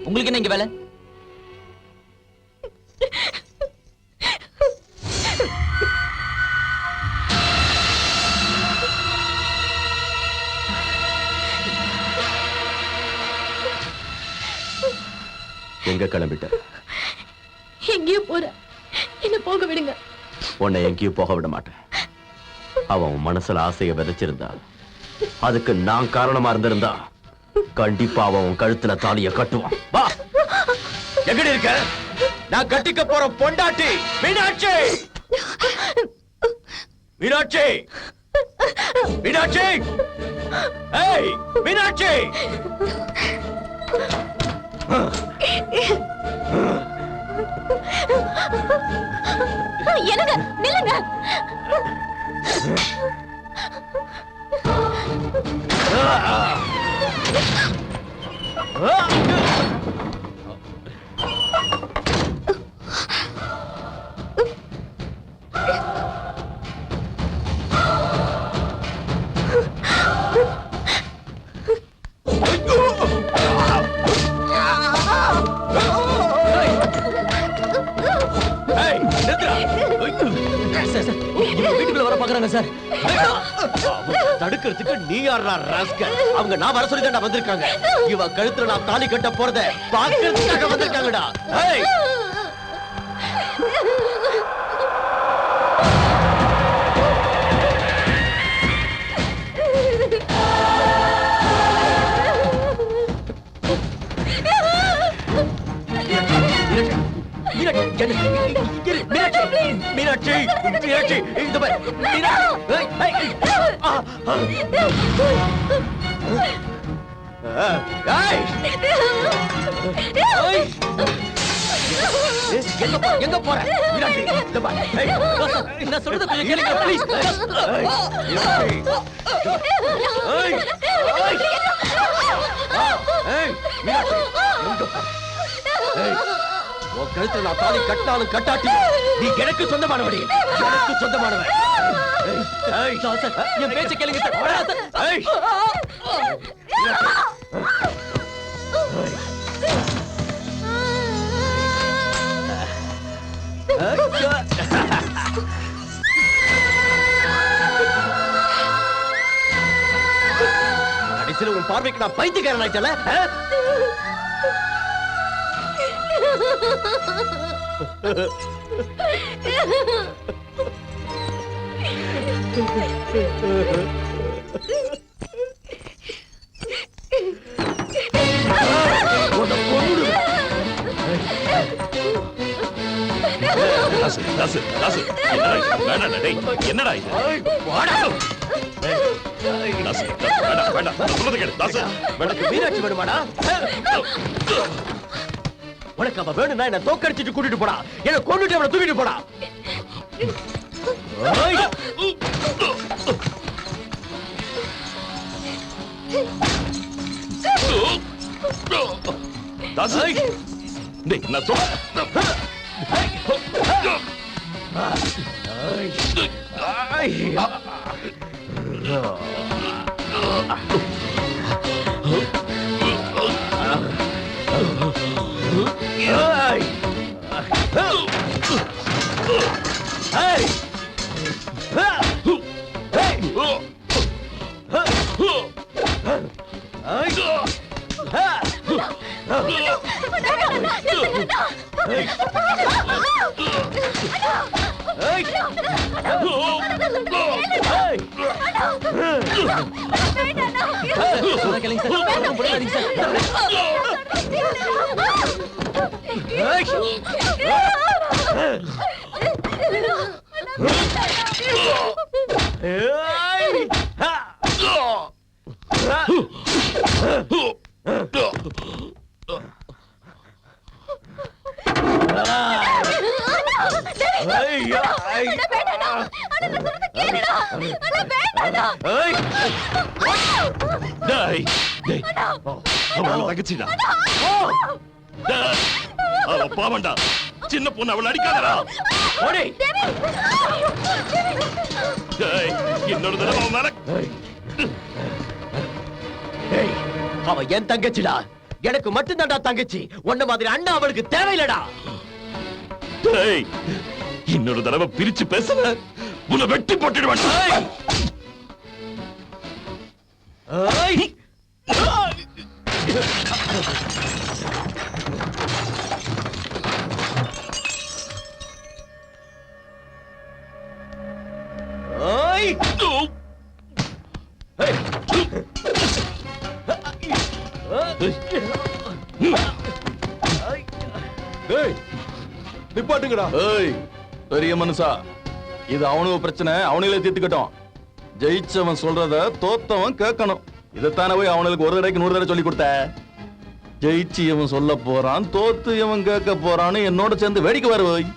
உங்களுக்கு என்ன இங்க வேலை? எங்க கிளம்பிட்ட? எங்கேயோ போற, என்ன போக விடுங்க. உன்னை எங்கேயும் போக விட மாட்டேன். அவன் மனசுல ஆசையை விதைச்சிருந்தா, அதுக்கு நான் காரணமா இருந்திருந்தா கண்டிப்பா அவன் கழுத்துல தாலிய கட்டுவான். வா, எங்கடி இருக்க? நான் கட்டிக்க போற பொண்டாட்டி மீனாட்சி. மீனாட்சி, மீனாட்சி, ஏய் மீனாட்சி. என்னங்க, நில்லுங்க. வீட்டுக்குள்ள வர பாக்குறாங்க சார். தடுக்கிறதுக்கு நீ யாரா ராஸ்கல்? அவங்க நான் வர சொல்லி தான் வந்திருக்காங்க. இவ கழுத்துல நான் தாலி கட்ட போறத பாக்கிறதுக்காக வந்திருக்காங்கடா. ஏய், மீனாட்சி, மீனாட்சி, இந்த பாரு, எங்க போற? மீனாட்சி, இந்த பாரு, நான் சொல்றத கொஞ்சம் கேளுங்க ப்ளீஸ். உன் கழுத்துல நான் தாலி கட்டினாலும் கட்டாட்டி நீ எனக்கு சொந்தமானவடி, எனக்கு சொந்தமானவன். என் பேச்ச கேளுங்க சார். கடைசியில் உன் பார்வைக்கு நான் பைத்தியக்காரன் ஆயிட்டல. என்னடா மீனாட்சி வேணுமாடா? உனக்கு அவ வேணும்னா என்ன தோக்கடிச்சிட்டு கூட்டிட்டு போடா, என்ன கொண்டுட்டு அவனை தூக்கிட்டு போடா. பாவண்டா, சின்ன பொண்ணு அவளை அடிக்காதடா. இன்னொரு தடவை அவ என் தங்கச்சிடா. எனக்கு மட்டும்தான்டா தங்கச்சி. உன்ன மாதிரி அண்ணா அவளுக்கு தேவையில்லடா. டேய், இன்னொரு தடவை பிரிச்சு பேசல உன்னை வெட்டி போட்டுடுவேன். ஏய்! ஏய்! நிப்பாட்டுங்கடா. ஏய், பெரிய மனுஷா, இது அவனுக்கு பிரச்சனை, அவனுங்களே தீர்த்துக்கட்டும். ஜெயிச்சவன் சொல்றத தோத்தவன் கேட்கணும். இதைத்தானே போய் அவனுக்கு ஒரு தடவைக்கு 100 தடவை சொல்லி கொடுத்த. ஜெயிச்சு இவன் சொல்ல போறான், தோத்து இவன் கேட்க போறான்னு என்னோட சேர்ந்து வேடிக்கை வர போய்.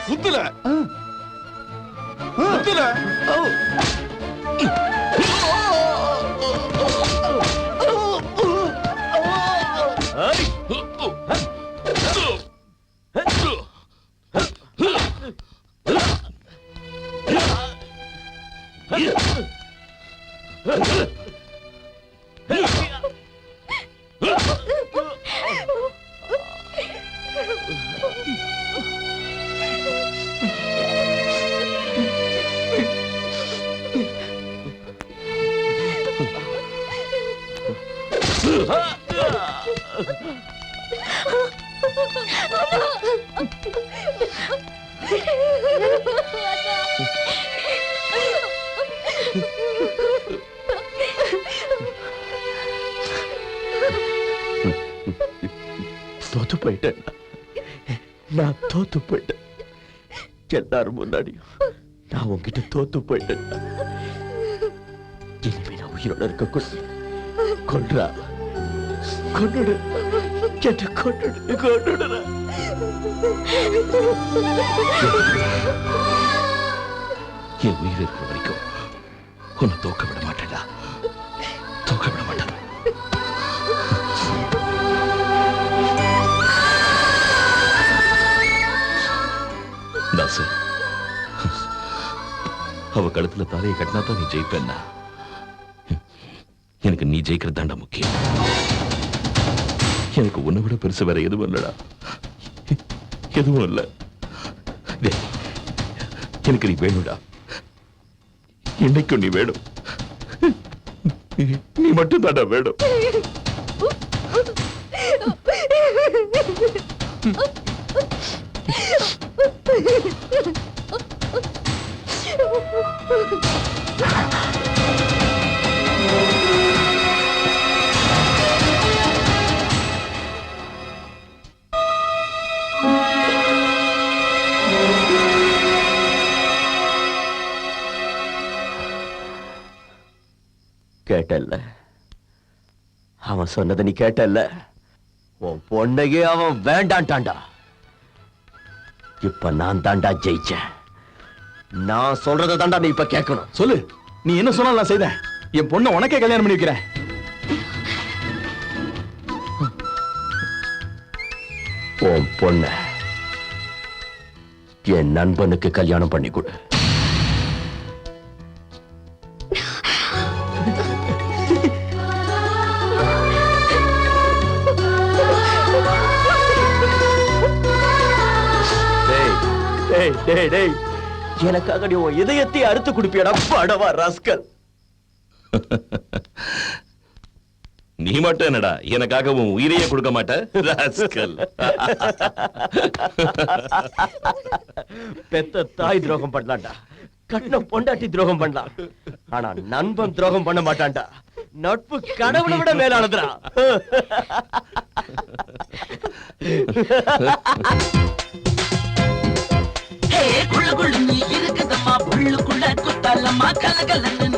குத்துல குத்துல தோத்து போயிட்டேன். நான் தோத்து போயிட்டேன். எல்லாரும் முன்னாடியும் நான் உன்கிட்ட தோத்து போயிட்டேன். இனிமே நான் உயிரோட இருக்க கொல்றா, கொண்டுடு, என்ன கொண்டுடு, கொண்டுடுறா. என் உயிர் இருக்கிற வரைக்கும் உன்னை தோக்க விட மாட்டேன்டா, தோக்க விட மாட்டேன். தாசு, அவ கழுத்துல தாரையை கட்டினா தான் நீ ஜெயிப்பேன்னா, எனக்கு நீ ஜெயிக்கிறது தாண்டா முக்கியம். எனக்கு உன்னை விட பெருசு வேற எதுவும் இல்லடா, எதுவும் இல்ல. எனக்கு நீ வேணும்டா, என்னைக்கும் நீ வேணும், நீ மட்டும் தாண்டா வேணும். கேட்டல்ல, அவன் சொன்னதை நீ கேட்டல்ல. உன் பொண்ணையே அவன் வேண்டான்டாண்டா. இப்ப நான் தாண்டா ஜெயிச்சேன். நான் சொல்றதை தாண்டா நீ இப்ப கேட்கணும். சொல்லு, நீ என்ன சொன்னாலும் நான் செய்தேன். என் பொண்ணை உனக்கே கல்யாணம் பண்ணி வைக்கிறேன். உன் பொண்ண என் நண்பனுக்கு கல்யாணம் பண்ணி கொடு. எனக்காக நீ உன் இதயத்தை அறுத்து குடுப்பியடா படவா ராஸ்கல். நீ மட்டும் என்னடா எனக்காக உன் உயிரையே கொடுக்க மாட்ட ராஸ்கல். பெத்த தாய் துரோகம் பண்ணலாம்டா, கட்டின பொண்டாட்டி துரோகம் பண்ணலாம், ஆனா நண்பன் துரோகம் பண்ண மாட்டான்டா. நட்பு கடவுளை விட மேலானதுடா. குள்ள குள்ள நீ இருக்குதம்மா புள்ளுக்குள்ள குத்தாலம்மா கலகலன்னு